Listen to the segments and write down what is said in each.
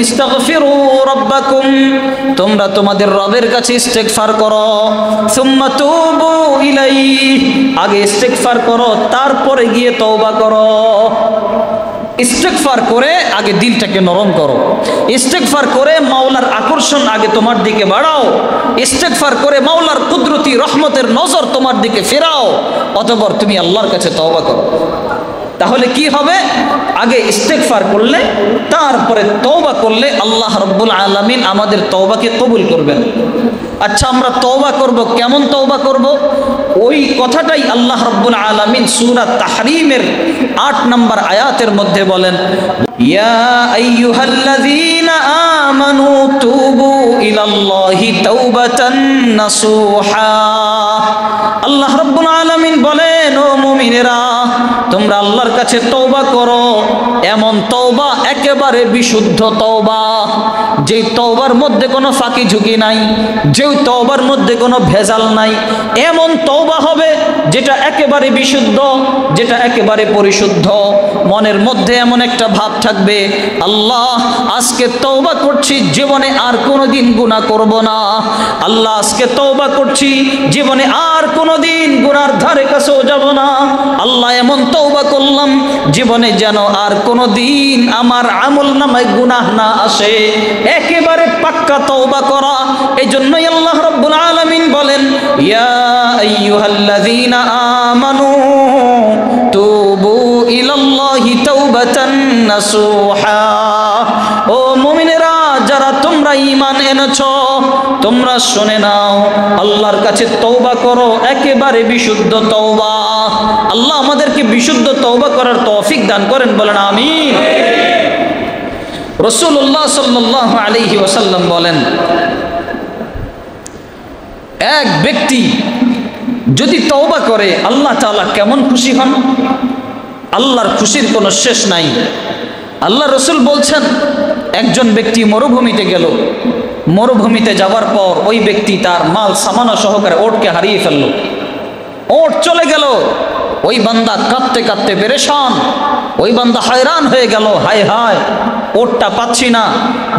ইস্তাগফিরু রাব্বাকুম, তোমরা তোমাদের রবের কাছে ইস্তেগফার করো। সুম্মা তুবু ইলাইহি, আগে ইস্তেগফার করো তারপরে গিয়ে তওবা করো। ইস্তেগফার করে আগে দিলটাকে নরম করো, ইস্তেগফার করে মাওলার আকর্ষণ আগে তোমার দিকে বাড়াও, ইস্তেগফার করে মাওলার কুদরতি রহমতের নজর তোমার দিকে ফেরাও, অতঃপর তুমি আল্লাহর কাছে তওবা করো। তাহলে কি হবে? আগে ইস্তেগফার করলে তারপরে তওবা করলে আল্লাহ রাব্বুল আলামিন আমাদের তওবাকে কবুল করবেন। আচ্ছা, আমরা তওবা করব, কেমন তওবা করব? ওই কথাটাই আল্লাহ রাব্বুল আলামিন সূরা তাহরিমের 8 নম্বর আয়াতের মধ্যে বলেন, ইয়া আইয়ুহাল্লাযীনা আমানু তুবু ইলাল্লাহি তাওবাতান নাসুহা। আল্লাহ রাব্বুল আলামিন বলেন, ও মুমিনেরা, তোমরা আল্লাহর কাছে তওবা করো, এমন তওবা একেবারে বিশুদ্ধ তওবা, যেই তওবার মধ্যে কোনো ফাঁকি ঝুঁকি নাই, যেই তওবার মধ্যে কোনো ভেজাল নাই, এমন তওবা হবে যেটা একেবারে বিশুদ্ধ, যেটা একেবারে পরিশুদ্ধ। মনের মধ্যে এমন একটা ভাব থাকবে, আল্লাহ আজকে তওবা করছি, জীবনে আর কোনোদিন গুনাহ করব না। আল্লাহ আজকে তওবা করছি, জীবনে আর কোনোদিন গুনার ধারে কাছেও যাব না। আল্লাহ এমন তওবা করলাম, জীবনে যেন আর কোনোদিন আমার আমলনামায় গুনাহ না আসে। একেবারে পাক্কা তওবা করা। এজন্যই আল্লাহ রাব্বুল আলামিন বলেন, ইয়া আইয়ুহাল্লাযীনা আমানু তুবু ইলাল্লাহি তাওবাতান নাসুহা। ও মুমিনেরা, যারা তোমরা ঈমান এনেছো, তোমরা শুনে নাও, আল্লাহর কাছে তওবা করো, একেবারে বিশুদ্ধ তওবা। আল্লাহ আমাদেরকে বিশুদ্ধ তওবা করার তৌফিক দান করেন, বলেন আমিন। রাসূলুল্লাহ সাল্লাল্লাহু আলাইহি ওয়াসাল্লাম বলেন, এক ব্যক্তি যদি তওবা করে আল্লাহ তাআলা কেমন খুশি হন, আল্লাহর খুশির কোনো শেষ নাই। আল্লাহ রসুল বলছেন, একজন ব্যক্তি মরুভূমিতে গেল, মরুভূমিতে যাওয়ার পর ওই ব্যক্তি তার মাল সামানা সহকারে ওটকে হারিয়ে ফেলল, ওট চলে গেল। ওই বান্দা কাঁদতে কাঁদতে পেরেশান, ওই বান্দা হয়রান হয়ে গেল, হায় হায় ওটটা পাচ্ছি না।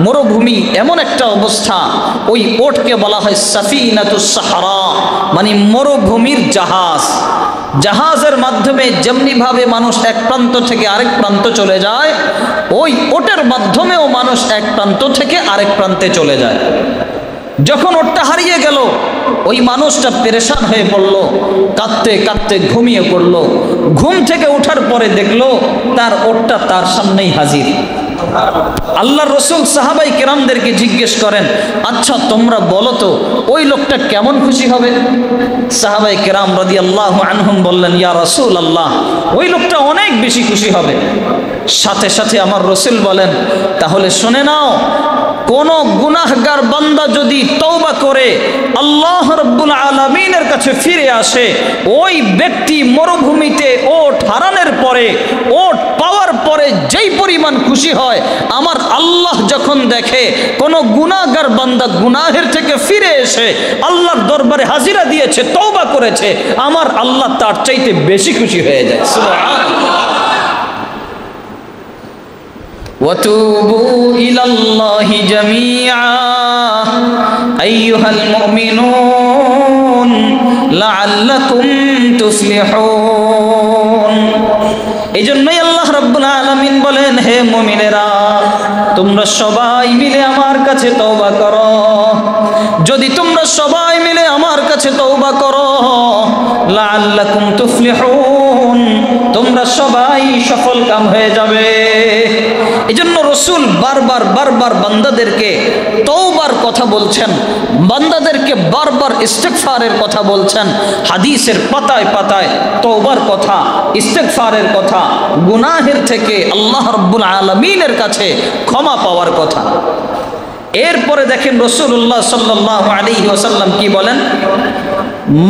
মরুভূমি এমন একটা অবস্থা, ওই ওটকে বলা হয় সাফিনাতুস সাহরা, মানে মরুভূমির জাহাজ। জাহাজের মাধ্যমে যেমনিভাবে মানুষ এক প্রান্ত থেকে আরেক প্রান্ত চলে যায়, ওই ওটের মাধ্যমেও মানুষ এক প্রান্ত থেকে আরেক প্রান্তে চলে যায়। যখন ওটটা হারিয়ে গেল, ওই মানুষটা পেরেশান হয়ে পড়ল, কাঁদতে কাঁদতে ঘুমিয়ে পড়ল। ঘুম থেকে ওঠার পরে দেখলো তার ওটটা তার সামনেই হাজির। আল্লাহ রসুল সাহাবাই কেরামদেরকে জিজ্ঞেস করেন, আচ্ছা তোমরা বলো তো ওই লোকটা কেমন খুশি হবে? সাহাবাই কেরাম রাদিয়াল্লাহু আনহুম বললেন, ইয়া রাসূল আল্লাহ, ওই লোকটা অনেক বেশি খুশি হবে। সাথে সাথে আমার রসুল বলেন, তাহলে শুনে নাও, কোন গুনাহগার বান্দা যদি তওবা করে আল্লাহ রাব্বুল আলামিনের কাছে ফিরে আসে, ওই ব্যক্তি মরুভূমিতে ওট হারানোর পরে, ওট পাওয়ার পরে যেই পরিমাণ খুশি হয়, আমার আল্লাহ যখন দেখে কোন গুনাহগার বান্দা গুনাহের থেকে ফিরে এসে আল্লাহর দরবারে হাজিরা দিয়েছে, তওবা করেছে, আমার আল্লাহ তার চাইতে বেশি খুশি হয়ে যায়। সুবহানাল্লাহ। وَتُوبُوا إِلَى اللَّهِ جَمِيعًا أَيُّهَا الْمُؤْمِنُونَ لَعَلَّكُمْ تُفْلِحُونَ। এই জন্যই আল্লাহ রাব্বুল আলামিন বলেন, হে মুমিনেরা, তোমরা সবাই মিলে আমার কাছে তওবা করো। যদি তোমরা সবাই মিলে আমার কাছে তওবা করো, লাআল্লাকুম তুফলিহুন, তোমরা সবাই সফল কাম হয়ে যাবে। এজন্য রসুল বারবার বারবার বান্দাদেরকে তওবার কথা বলছেন, বান্দাদেরকে বারবার ইস্তেগফারের কথা বলছেন। হাদিসের পাতায় পাতায় তওবার কথা, ইস্তেগফারের কথা, গুনাহের থেকে আল্লাহ রাব্বুল আলামিনের কাছে ক্ষমা পাওয়ার কথা। এরপরে দেখেন রাসূলুল্লাহ সাল্লাল্লাহু আলাইহি ওয়াসাল্লাম কি বলেন,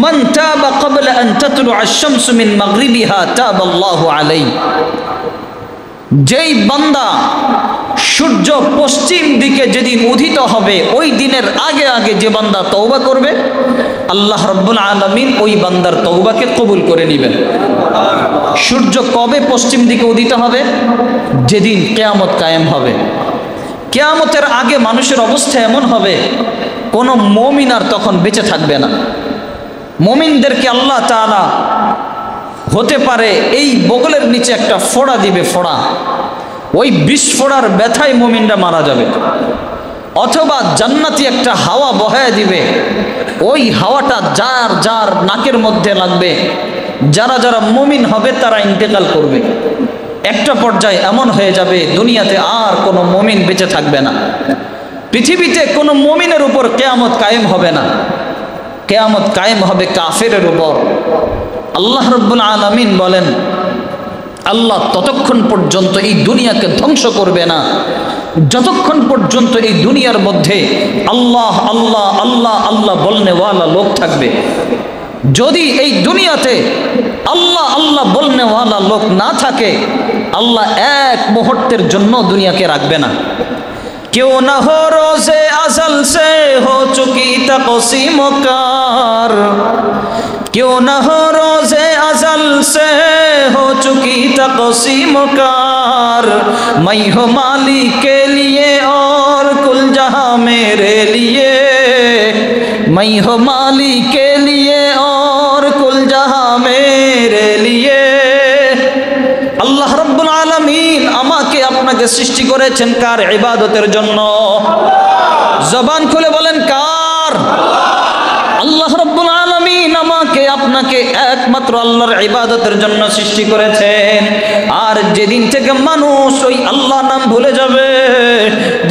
মান তাবা ক্বাবলা আন তাতলুআ আশ-শামসু মিন মাগরিবিহা তাবাল্লাহু আলাইহি। যেই বান্দা সূর্য পশ্চিম দিকে যেদিন উদিত হবে, ওই দিনের আগে আগে যে বান্দা তওবা করবে, আল্লাহ রাব্বুল আলামিন ওই বান্দার তওবাকে কবুল করে নেবেন। সূর্য কবে পশ্চিম দিকে উদিত হবে? যেদিন কিয়ামত কায়েম হবে। কিয়ামতের আগে মানুষের অবস্থা এমন হবে, কোনো মুমিন আর তখন বেঁচে থাকবে না। মুমিনদেরকে আল্লাহ তাআলা হতে পারে এই বগলের নিচে একটা ফোড়া দিবে, ফোড়া, ওই বিস্ফোড়ার ব্যথায় মুমিনরা মারা যাবে। অথবা জান্নাতি একটা হাওয়া বহায় দিবে, ওই হাওয়াটা যার যার নাকের মধ্যে লাগবে, যারা যারা মুমিন হবে তারা ইন্তেকাল করবে। একটা পর্যায়ে এমন হয়ে যাবে দুনিয়াতে আর কোনো মুমিন বেঁচে থাকবে না। পৃথিবীতে কোনো মুমিনের উপর কিয়ামত কায়েম হবে না, কিয়ামত কায়েম হবে কাফেরের উপর। আল্লাহ রাব্বুল আলামিন বলেন, আল্লাহ ততক্ষণ পর্যন্ত এই দুনিয়াকে ধ্বংস করবে না যতক্ষণ পর্যন্ত এই দুনিয়ার মধ্যে আল্লাহ আল্লাহ আল্লাহ আল্লাহ বলনেওয়ালা লোক থাকবে। যদি এই দুনিয়াতে আল্লাহ আল্লাহ বলনেওয়ালা লোক না থাকে, আল্লাহ এক মুহূর্তের জন্য দুনিয়াকে রাখবে না। क्यों न हो रोज़े अज़ल से हो चुकी तक़सीमुकार, क्यों न हो रोज़े अज़ल से हो चुकी तक़सीमुकार, मैं हो माली के लिए और कुल जहाँ मेरे लिए, मैं हो माली के लिए और कुल जहाँ मेरे लिए। আল্লাহ রাব্বুল আলামিন আমাকে আপনাকে সৃষ্টি করেছেন কার ইবাদতের জন্য? জবান খুলে বলেন কার? আল্লাহ রাব্বুল আলামিন আমাকে আপনাকে একমাত্র আল্লাহর ইবাদতের জন্য সৃষ্টি করেছেন। আর যেদিন থেকে মানুষ ওই আল্লাহ নাম ভুলে যাবে,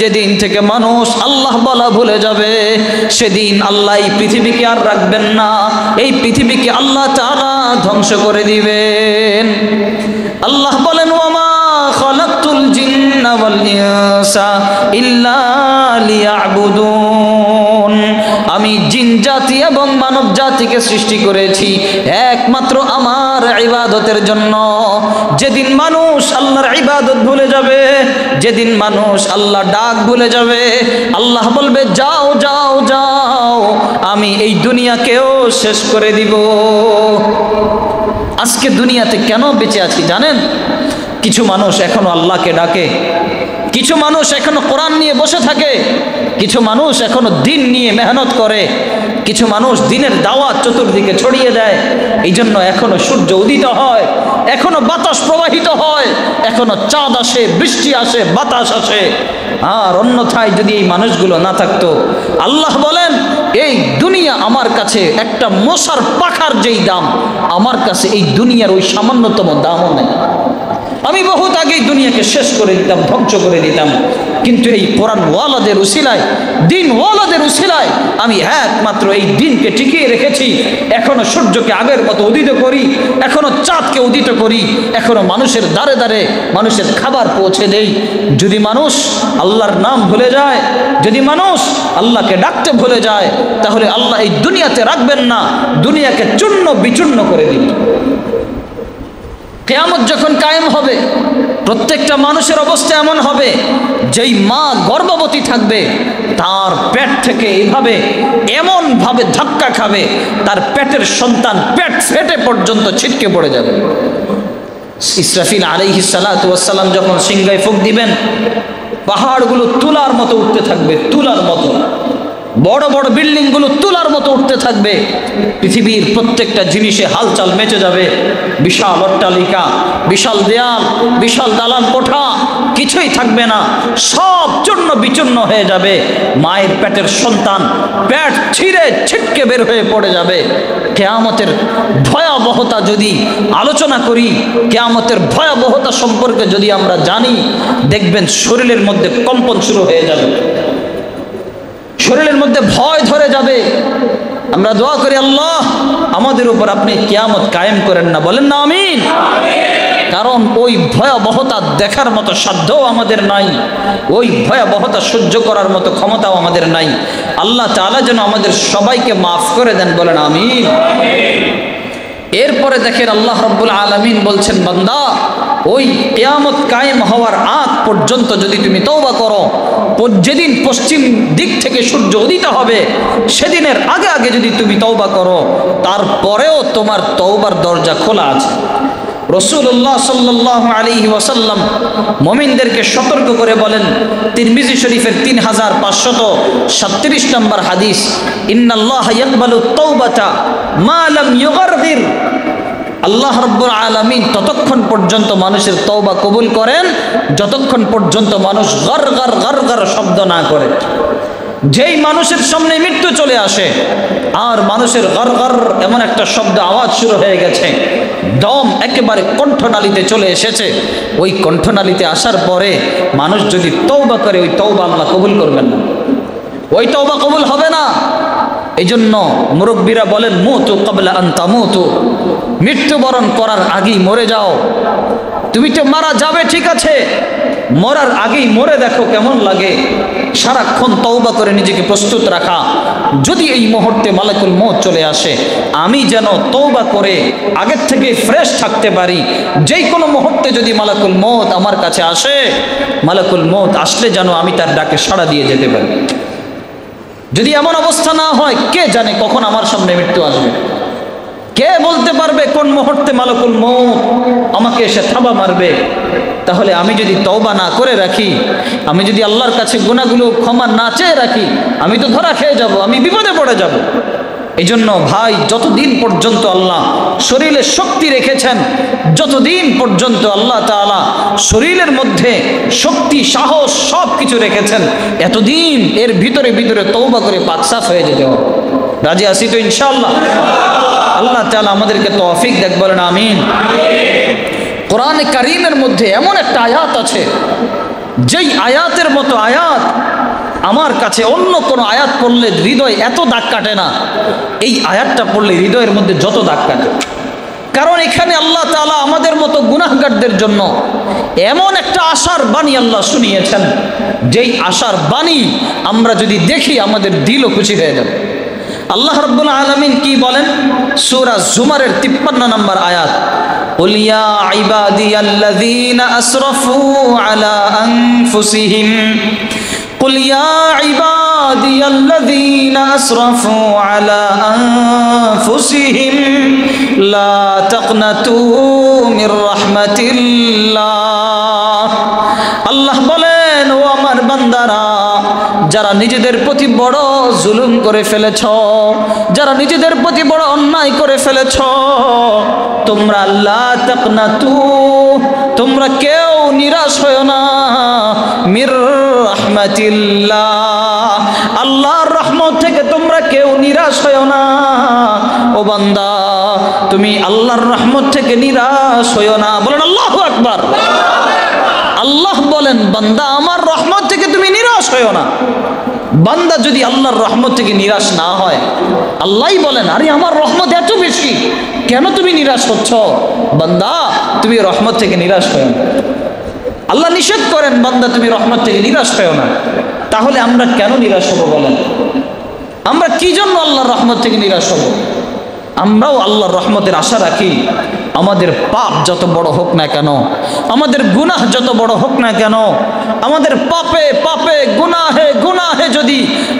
যেদিন থেকে মানুষ আল্লাহ বলা ভুলে যাবে, সেদিন আল্লাহ এই পৃথিবীকে আর রাখবেন না, এই পৃথিবীকে আল্লাহ তাআলা ধ্বংস করে দিবেন। আল্লাহ বলেন, ওয়ামা খালাকতুল জিন্না ওয়াল ইনসা ইল্লা লিয়াবুদুন, আমি জিন জাতি এবং মানব জাতিকে সৃষ্টি করেছি একমাত্র আমার ইবাদতের জন্য। যেদিন মানুষ আল্লাহর ইবাদত ভুলে যাবে, যেদিন মানুষ আল্লাহ ডাক ভুলে যাবে, আল্লাহ বলবে যাও যাও যাও, আমি এই দুনিয়াকেও শেষ করে দিব। আজকে দুনিয়াতে কেন বেঁচে আছি জানেন? কিছু মানুষ এখনো আল্লাহকে ডাকে, কিছু মানুষ এখনো কোরআন নিয়ে বসে থাকে, কিছু মানুষ এখনো দিন নিয়ে মেহনত করে, কিছু মানুষ দিনের দাওয়াত চতুর্দিকে ছড়িয়ে দেয়। এই জন্য এখনো সূর্য উদিত হয়, এখনো বাতাস প্রবাহিত হয়, এখনো চাঁদ আসে, বৃষ্টি আসে, বাতাস আসে। আর অন্যথায় যদি এই মানুষগুলো না থাকতো, আল্লাহ বলেন এই দুনিয়া আমার কাছে একটা মশার পাখার যেই দাম, আমার কাছে এই দুনিয়ার ওই সামান্যতম দামও নেই। আমি বহুত আগেই দুনিয়াকে শেষ করে দিতাম, ধ্বংস করে দিতাম, কিন্তু এই কোরআন ওয়ালাদের উসিলায়, দিন ওয়ালাদের উসিলায় আমি একমাত্র এই দিনকে টিকিয়ে রেখেছি। এখনো সূর্যকে আগের মতো উদিত করি, এখনো চাঁদকে উদিত করি, এখনো মানুষের দ্বারে দ্বারে মানুষের খাবার পৌঁছে দেই। যদি মানুষ আল্লাহর নাম ভুলে যায়, যদি মানুষ আল্লাহকে ডাকতে ভুলে যায়, তাহলে আল্লাহ এই দুনিয়াতে রাখবেন না, দুনিয়াকে চূর্ণ বিচূর্ণ করে দিবেন। কিয়ামত যখন কায়েম হবে, প্রত্যেকটা মানুষের অবস্থা এমন হবে, যেই মা গর্ভবতী থাকবে তার পেট থেকে এইভাবে এমনভাবে ধাক্কা খাবে, তার পেটের সন্তান পেট ফেটে পর্যন্ত ছিটকে পড়ে যাবে। ইসরাফিল আলাইহিস সালাতু ওয়াস সালাম যখন সিংহায় ফুঁক দিবেন, পাহাড়গুলো তুলার মতো উঠতে থাকবে, তুলার মতো। বড় বড় বিল্ডিংগুলো তুলার মতো উঠতে থাকবে, পৃথিবীর প্রত্যেকটা জিনিসে হালচাল মেচে যাবে। বিশাল অট্টালিকা, বিশাল দেয়াল, বিশাল দালান কোঠা কিছুই থাকবে না, সব চূর্ণ বিচূর্ণ হয়ে যাবে। মায়ের পেটের সন্তান পেট ছিঁড়ে ছিটকে বের হয়ে পড়ে যাবে। কিয়ামতের ভয়াবহতা যদি আলোচনা করি, কিয়ামতের ভয়াবহতা সম্পর্কে যদি আমরা জানি, দেখবেন শরীরের মধ্যে কম্পন শুরু হয়ে যাবে, শরীরের মধ্যে ভয় ধরে যাবে। আমরা দোয়া করি, আল্লাহ আমাদের উপর আপনি কিয়ামত কায়েম করেন না, বলেন না আমিন। কারণ ওই ভয়াবহতা দেখার মতো সাধ্যও আমাদের নাই, ওই ভয়াবহতা সহ্য করার মতো ক্ষমতাও আমাদের নাই। আল্লাহ তাআলা যেন আমাদের সবাইকে মাফ করে দেন, বলেন আমিন। এরপরে দেখেন আল্লাহ রাব্বুল আলামিন বলছেন, বান্দা ওই কিয়ামত কায়েম হওয়ার আগ পর্যন্ত যদি তুমি তওবা করো, যেদিন পশ্চিম দিক থেকে সূর্য উদিত হবে সেদিনের আগে আগে যদি তুমি তওবা করো, তারপরেও তোমার তওবার দরজা খোলা আছে। রাসূলুল্লাহ সাল্লাল্লাহু আলাইহি ওয়াসাল্লাম মুমিনদেরকে সতর্ক করে বলেন, তিরমিজি শরীফের 3537 নম্বর হাদিস, ইন্নাল্লাহা ইয়াকবালু তাওবাতা মা লাম ইউগারগির। আল্লাহ রাব্বুল আলামিন ততক্ষণ পর্যন্ত মানুষের তওবা কবুল করেন যতক্ষণ পর্যন্ত মানুষ গরগর গরগর শব্দ না করে। যেই মানুষের সামনে মৃত্যু চলে আসে আর মানুষের গরগর এমন একটা শব্দ আওয়াজ শুরু হয়ে গেছে, দম একেবারে কণ্ঠনালীতে চলে এসেছে, ওই কণ্ঠনালীতে আসার পরে মানুষ যদি তওবা করে ওই তওবা আল্লাহ কবুল করবেন না, ওই তওবা কবুল হবে না। এই জন্য মুরব্বীরা বলেন, মুতু ক্বাবলা আন তামুতু, মৃত্যুবরণ করার আগেই মরে যাও। তুমি তো মারা যাবে ঠিক আছে, মরার আগেই মরে দেখো কেমন লাগে। সারাক্ষণ তওবা করে নিজেকে প্রস্তুত রাখা, যদি এই মুহূর্তে মালাকুল মউত চলে আসে আমি যেন তওবা করে আগের থেকে ফ্রেশ থাকতে পারি। যেই কোনো মুহূর্তে যদি মালাকুল মউত আমার কাছে আসে, মালাকুল মউত আসলে যেন আমি তার ডাকে সাড়া দিয়ে যেতে পারি। যদি এমন অবস্থা না হয়, কে জানে কখন আমার সামনে মৃত্যু আসবে, কে বলতে পারবে কোন মুহূর্তে মালাকুল মউত আমাকে এসে থাবা মারবে। তাহলে আমি যদি তওবা না করে রাখি, আমি যদি আল্লাহর কাছে গুনাহগুলো ক্ষমা না চেয়ে রাখি, আমি তো ধরা খেয়ে যাব, আমি বিপদে পড়ে যাব। এই জন্য ভাই, যতদিন পর্যন্ত আল্লাহ শরীরে শক্তি রেখেছেন, যতদিন পর্যন্ত আল্লাহ তাআলা শরীরের মধ্যে শক্তি সাহস সব কিছু রেখেছেন, এতদিন এর ভিতরে ভিতরে তওবা করে পাক সাফ হয়ে যেতে হবে। রাজি আছি তো ইনশাআল্লাহ? আল্লাহ তাআলা আমাদেরকে তৌফিক দেখ, বলেন আমিন। কোরআনে কারীমের মধ্যে এমন একটা আয়াত আছে, যেই আয়াতের মতো আয়াত আমার কাছে অন্য কোনো আয়াত পড়লে হৃদয় এত দাগ কাটে না, এই আয়াতটা পড়লে হৃদয়ের মধ্যে যত দাগ কাটে। কারণ এখানে আল্লাহ তাআলা আমাদের মতো গুনাহগারদের জন্য এমন একটা আশার বাণী আল্লাহ শুনিয়েছেন, যেই আশার বাণী আমরা যদি দেখি আমাদের দিলও খুশি হয়ে যাবে। আল্লাহ রাব্বুল আলামিন কি বলেন? সূরা জুমারের 53 নম্বর আয়াত, قل يا عبادي الذين أسرفوا على أنفسهم قل يا عبادي الذين أسرفوا على أنفسهم لا تقنطوا من رحمة الله। আল্লাহ বলেন, ও আমার বান্দারা, যারা নিজেদের প্রতি বড় জুলুম করে ফেলেছ, যারা নিজেদের প্রতি বড় অন্যায় করে ফেলেছ, তোমরা লা তাকনাতু, তোমরা কেউ নিরাশ হয় না, মির রাহমাতিল্লাহ, আল্লাহর রহমত থেকে তোমরা কেউ নিরাশ হয় না। ও বান্দা, তুমি আল্লাহর রহমত থেকে নিরাশ হয় না। বলেন আল্লাহু আকবার। আল্লাহ বলেন, বান্দা আমার রহমত থেকে তুমি নিরাশ হয়ো না। বান্দা যদি আল্লাহর রহমত থেকে নিরাশ না হয়, আল্লাহই বলেন, আরে আমার রহমত এত বেশি, কেন তুমি নিরাশ হচ্ছ? বান্দা তুমি রহমত থেকে নিরাশ হয়ো না। আল্লাহ নিষেধ করেন, বান্দা তুমি রহমত থেকে নিরাশ হয়ো না। তাহলে আমরা কেন নিরাশ হব বলেন? আমরা কি জন্য আল্লাহর রহমত থেকে নিরাশ হব? আমরাও আল্লাহর রহমতের আশা রাখি। আমাদের পাপ যত বড় হোক না কেন, আমাদের গুনাহ যত বড় হোক না কেন, আমাদের পাপে পাপে গুনাহে গুনাহে যদি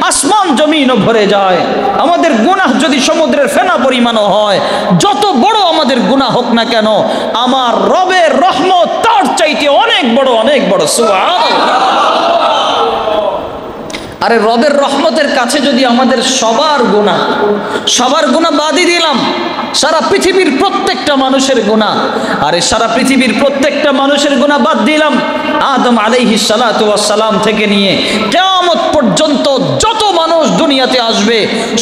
আসমান জমিনও ভরে যায়, আমাদের গুনাহ যদি সমুদ্রের ফেনা পরিমাণও হয়, যত বড় আমাদের গুনাহ হোক না কেন, আমার রবের রহমত তার চাইতে অনেক বড়, অনেক বড়। সুবহানাল্লাহ। আরে রবের রহমতের কাছে যদি আমাদের সবার গুনাহ বাদই দিলাম, সারা পৃথিবীর প্রত্যেকটা মানুষের গুনাহ, আরে সারা পৃথিবীর প্রত্যেকটা মানুষের গুনাহ বাদ দিলাম, আদম আলাইহিস সালাতু ওয়াস সালাম থেকে নিয়ে কিয়ামত পর্যন্ত যত মানুষ দুনিয়াতে আসবে,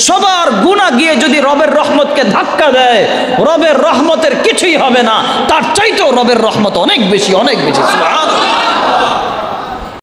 সবার গুনাহ গিয়ে যদি রবের রহমতকে ধাক্কা দেয়, রবের রহমতের কিছুই হবে না, তার চাইতেও রবের রহমত অনেক বেশি, অনেক বেশি। সুবহানাল্লাহ।